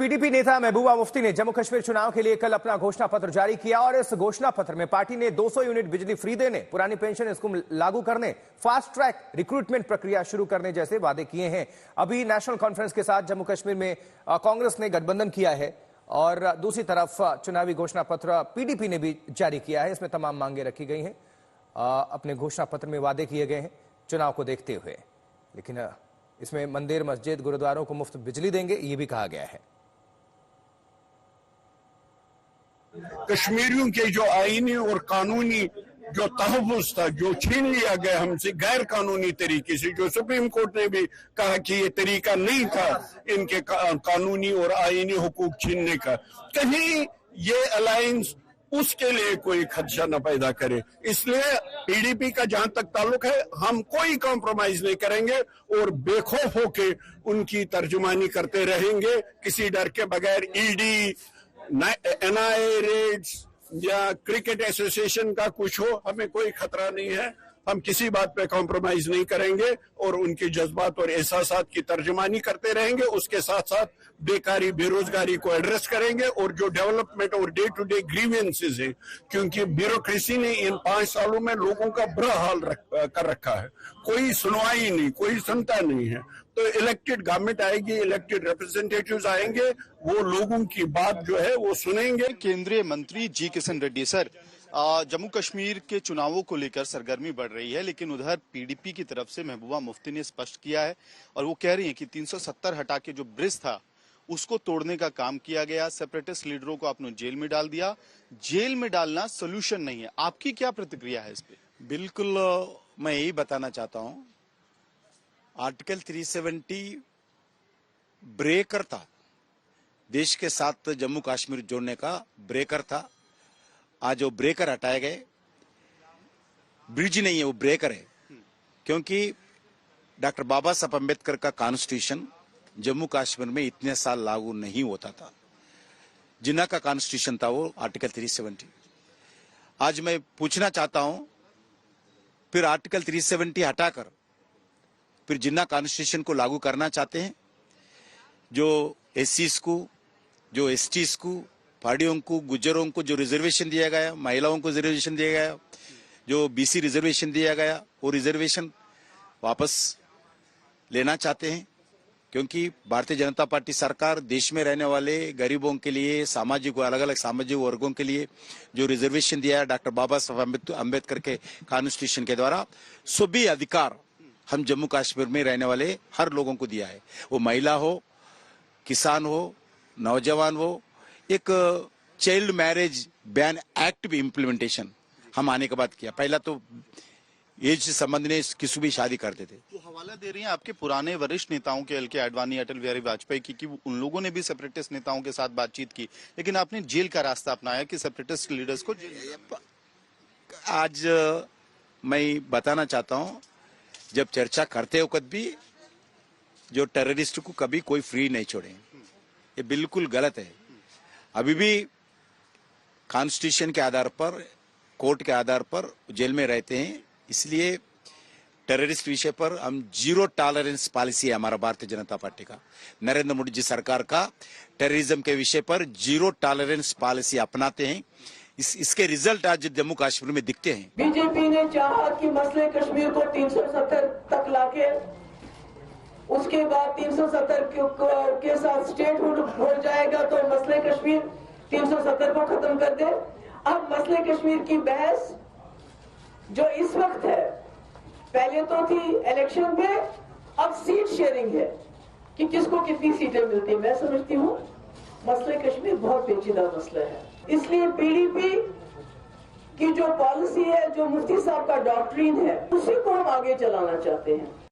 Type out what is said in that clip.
PDP नेता महबूबा मुफ्ती ने जम्मू कश्मीर चुनाव के लिए कल अपना घोषणा पत्र जारी किया और इस घोषणा पत्र में पार्टी ने 200 यूनिट बिजली फ्री देने, पुरानी पेंशन स्कीम लागू करने, फास्ट ट्रैक रिक्रूटमेंट प्रक्रिया शुरू करने जैसे वादे किए हैं। अभी नेशनल कॉन्फ्रेंस के साथ जम्मू कश्मीर में कांग्रेस ने गठबंधन किया है और दूसरी तरफ चुनावी घोषणा पत्र पीडीपी ने भी जारी किया है। इसमें तमाम मांगे रखी गई हैं, अपने घोषणा पत्र में वादे किए गए हैं चुनाव को देखते हुए। लेकिन इसमें मंदिर, मस्जिद, गुरुद्वारों को मुफ्त बिजली देंगे, ये भी कहा गया है। कश्मीरियों के जो आईनी और कानूनी जो तहफ़्फ़ुज़ था, जो छीन लिया गया हमसे गैर कानूनी तरीके से, जो सुप्रीम कोर्ट ने भी कहा कि ये तरीका नहीं था इनके कानूनी और आईनी हुकूक छीनने का, कहीं ये अलायंस उसके लिए कोई खदशा न पैदा करे। इसलिए पीडीपी का जहां तक ताल्लुक है, हम कोई कॉम्प्रोमाइज नहीं करेंगे और बेखौफ होके उनकी तर्जुमानी करते रहेंगे, किसी डर के बगैर। ईडी, एनआईए रेड्स या क्रिकेट एसोसिएशन का कुछ हो, हमें कोई खतरा नहीं है। हम किसी बात पे कॉम्प्रोमाइज नहीं करेंगे और उनके जज्बात और एहसासात की तर्जुमानी करते रहेंगे। उसके साथ साथ बेकारी, बेरोजगारी को एड्रेस करेंगे और जो डेवलपमेंट और डे टू डे ग्रीवेंसेस है, क्योंकि ब्यूरोक्रेसी ने इन 5 सालों में लोगों का बुरा हाल कर रखा है। कोई सुनवाई नहीं, कोई सुनता नहीं है। तो इलेक्टेड गवर्नमेंट आएगी, इलेक्टेड रिप्रेजेंटेटिव्स आएंगे, वो लोगों की बात जो है वो सुनेंगे। केंद्रीय मंत्री जी किशन रेड्डी सर, जम्मू कश्मीर के चुनावों को लेकर सरगर्मी बढ़ रही है, लेकिन उधर पीडीपी की तरफ से महबूबा मुफ्ती ने स्पष्ट किया है और वो कह रही हैं कि 370 हटा के जो ब्रिज था उसको तोड़ने का काम किया गया। सेपरेटिस्ट लीडरों को आपने जेल में डाल दिया। जेल में डालना सोल्यूशन नहीं है। आपकी क्या प्रतिक्रिया है इस पे? बिल्कुल, मैं यही बताना चाहता हूँ, आर्टिकल 370 ब्रेकर था, देश के साथ जम्मू कश्मीर जोड़ने का ब्रेकर था। आज वो ब्रेकर हटाए गए, ब्रिज नहीं है वो ब्रेकर है, क्योंकि डॉक्टर बाबा साहब अम्बेडकर का कॉन्स्टिट्यूशन जम्मू कश्मीर में इतने साल लागू नहीं होता था। जिन्ना का कॉन्स्टिट्यूशन था वो आर्टिकल 370। आज मैं पूछना चाहता हूं, फिर आर्टिकल 370 हटाकर फिर जिन्ना कॉन्स्टिट्यूशन को लागू करना चाहते हैं। जो एससीज को, जो एसटीज को, पहाड़ियों को, गुज्जरों को जो रिजर्वेशन दिया गया, महिलाओं को रिजर्वेशन दिया गया, जो बीसी रिजर्वेशन दिया गया, वो रिजर्वेशन वापस लेना चाहते हैं। क्योंकि भारतीय जनता पार्टी सरकार देश में रहने वाले गरीबों के लिए, सामाजिक अलग अलग सामाजिक वर्गों के लिए जो रिजर्वेशन दिया है डॉक्टर बाबा साहब अम्बेडकर के कॉन्स्टिट्यूशन के द्वारा, सभी अधिकार हम जम्मू कश्मीर में रहने वाले हर लोगों को दिया है। वो महिला हो, किसान हो, नौजवान हो। एक चाइल्ड मैरिज बैन एक्ट भी इम्प्लीमेंटेशन हम आने के बाद किया। पहला तो एज से संबंध ने किसी भी शादी करते थे। तो हवाला दे रही हैं आपके पुराने वरिष्ठ नेताओं के, एल के आडवाणी, अटल बिहारी वाजपेयी की, कि उन लोगों ने भी सेपरेटिस्ट नेताओं के साथ बातचीत की, लेकिन आपने जेल का रास्ता अपनाया कि सेपरेटिस्ट लीडर्स को जेल। आज मैं बताना चाहता हूं, जब चर्चा करते वक्त भी जो टेररिस्ट को कभी कोई फ्री नहीं छोड़े, ये बिल्कुल गलत है। अभी भी कॉन्स्टिट्यूशन के आधार पर, कोर्ट के आधार पर जेल में रहते हैं। इसलिए टेररिस्ट विषय पर हम जीरो टॉलरेंस पॉलिसी है हमारा भारतीय जनता पार्टी का, नरेंद्र मोदी जी सरकार का टेररिज्म के विषय पर जीरो टॉलरेंस पॉलिसी अपनाते हैं। इसके रिजल्ट आज जम्मू कश्मीर में दिखते हैं। बीजेपी ने चाहा कि मसले कश्मीर को 370 तक लाके उसके बाद 370 के साथ स्टेटहुड हो जाएगा तो मसले कश्मीर 370 को खत्म कर दे। अब मसले कश्मीर की बहस जो इस वक्त है, पहले तो थी इलेक्शन में, अब सीट शेयरिंग है कि किसको कितनी सीटें मिलती है। मैं समझती हूँ मसले कश्मीर बहुत पेचीदा मसला है, इसलिए पीडीपी की जो पॉलिसी है, जो मुफ्ती साहब का डॉक्ट्रिन है, उसी को हम आगे चलाना चाहते हैं।